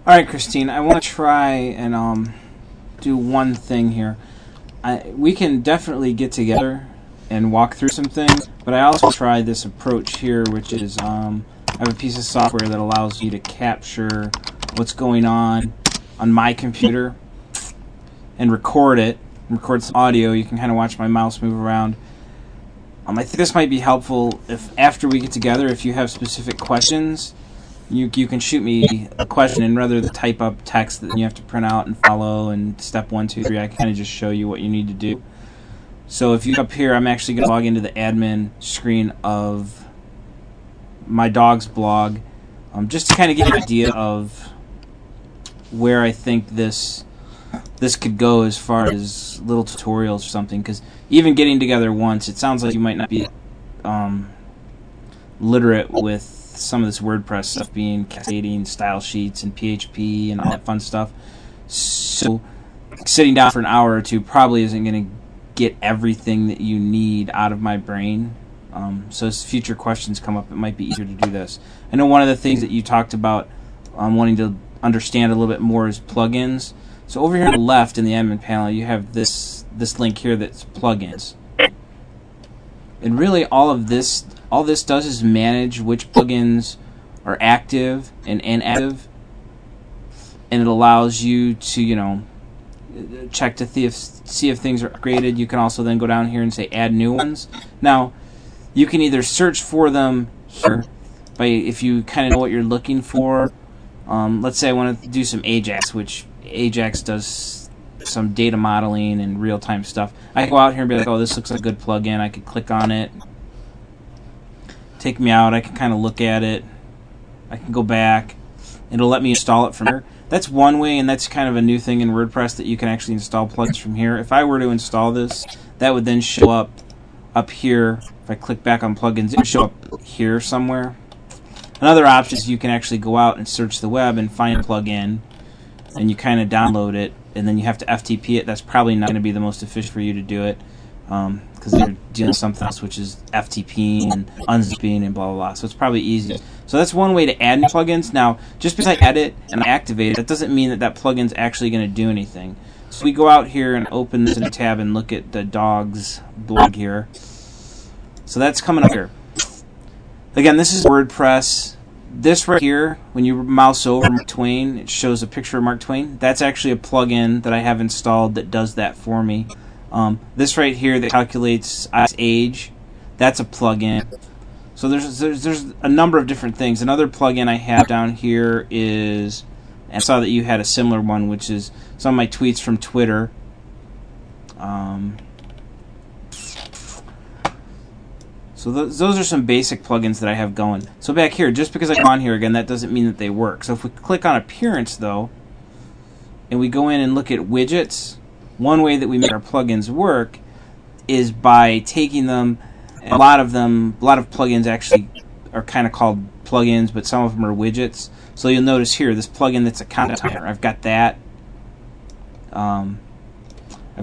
Alright, Christine, I want to try and do one thing here. We can definitely get together and walk through some things, but I also try this approach here, which is I have a piece of software that allows you to capture what's going on my computer and record it, record some audio. You can kind of watch my mouse move around. I think this might be helpful if after we get together, if you have specific questions, you can shoot me a question, and rather than type up text that you have to print out and follow and step 1, 2, 3, I can kind of just show you what you need to do. So if you up here, I'm actually going to log into the admin screen of my dog's blog, just to kind of get an idea of where I think this could go as far as little tutorials or something, because even getting together once, it sounds like you might not be literate with some of this WordPress stuff, being cascading style sheets and PHP and all that fun stuff. So sitting down for an hour or two probably isn't going to get everything that you need out of my brain. So as future questions come up, it might be easier to do this. I know one of the things that you talked about wanting to understand a little bit more is plugins. So over here on the left in the admin panel, you have this link here that's plugins. And really all this does is manage which plugins are active and inactive, and it allows you to, check to see if things are upgraded. You can also then go down here and say add new ones. Now, you can either search for them here if you kind of know what you're looking for. Let's say I want to do some Ajax, which Ajax does some data modeling and real-time stuff. I can go out here and be like, oh, this looks like a good plugin. I could click on it, take me out. I can kind of look at it. I can go back. It'll let me install it from here. That's one way, and that's kind of a new thing in WordPress, that you can actually install plugins from here. If I were to install this, that would then show up here. If I click back on plugins, it would show up here somewhere. Another option is you can actually go out and search the web and find a plugin, and you kind of download it, and then you have to FTP it. That's probably not going to be the most efficient for you to do it, because they're dealing with something else, which is FTP and unzipping and blah, blah, blah. So it's probably easy. So that's one way to add new plugins. Now, just because I add it and I activate it, that doesn't mean that plugin's actually going to do anything. So we go out here and open this in a tab and look at the dog's blog here. So that's coming up here. Again, this is WordPress. This right here, when you mouse over Mark Twain, it shows a picture of Mark Twain. That's actually a plugin that I have installed that does that for me. This right here that calculates age, that's a plugin. So there's a number of different things. Another plugin I have down here is, and I saw that you had a similar one, which is some of my tweets from Twitter. So those are some basic plugins that I have going. So back here, just because I'm on here again, that doesn't mean that they work. So if we click on Appearance, though, and we go in and look at widgets, one way that we make our plugins work is by taking them. A lot of plugins actually are kind of called plugins, but some of them are widgets. So you'll notice here, this plugin that's a content timer. I've got that. I've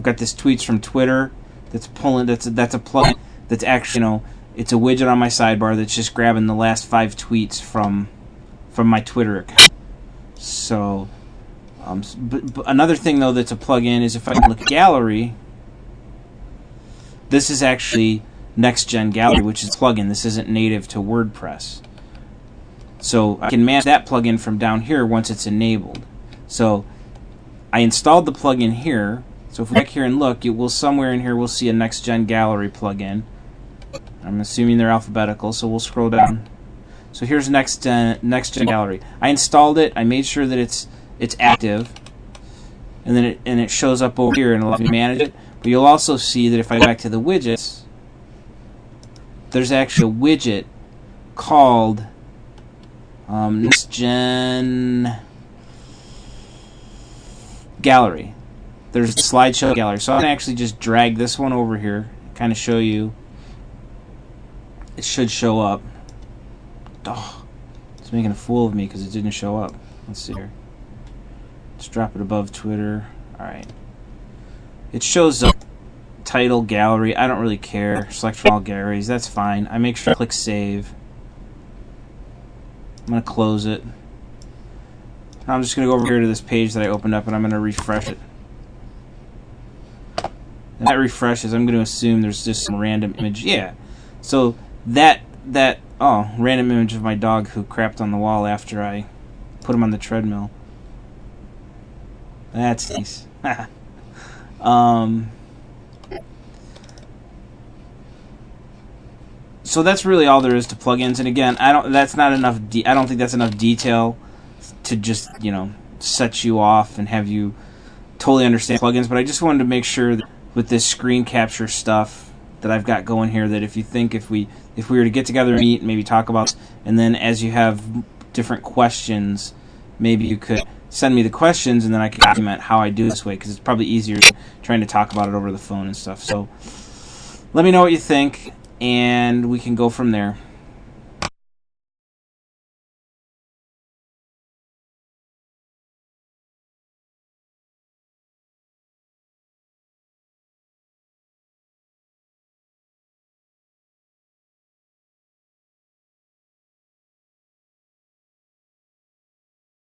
got this tweets from Twitter that's pulling. That's a plugin that's actually, it's a widget on my sidebar that's just grabbing the last 5 tweets from my Twitter account. So, but another thing though that's a plugin is if I look at gallery, this is actually Next Gen Gallery, which is a plugin. This isn't native to WordPress. So I can manage that plugin from down here once it's enabled. So I installed the plugin here. So if we go back here and look, somewhere in here we'll see a Next Gen Gallery plugin. I'm assuming they're alphabetical, so we'll scroll down. So here's Next Gen Gallery. I installed it. I made sure that it's active, and then it shows up over here and allows me to manage it. But you'll also see that if I go back to the widgets, there's actually a widget called Next Gen Gallery. There's a slideshow gallery. So I can actually just drag this one over here, kind of show you. It should show up. Oh, it's making a fool of me because it didn't show up. Let's see here. Let's drop it above Twitter. Alright. It shows up. Title, gallery, I don't really care. Select from all galleries, that's fine. I make sure I click save. I'm going to close it. Now I'm just going to go over here to this page that I opened up, and I'm going to refresh it. And that refreshes. I'm going to assume there's just some random image. Yeah. So that random image of my dog who crapped on the wall after I put him on the treadmill. That's nice. So that's really all there is to plugins. And again, I don't think that's enough detail to just, set you off and have you totally understand plugins. But I just wanted to make sure that with this screen capture stuff that I've got going here, that if we were to get together and meet and maybe talk about this, and then as you have different questions, maybe you could send me the questions and then I can document how I do this way, because it's probably easier than trying to talk about it over the phone and stuff. So let me know what you think, and we can go from there.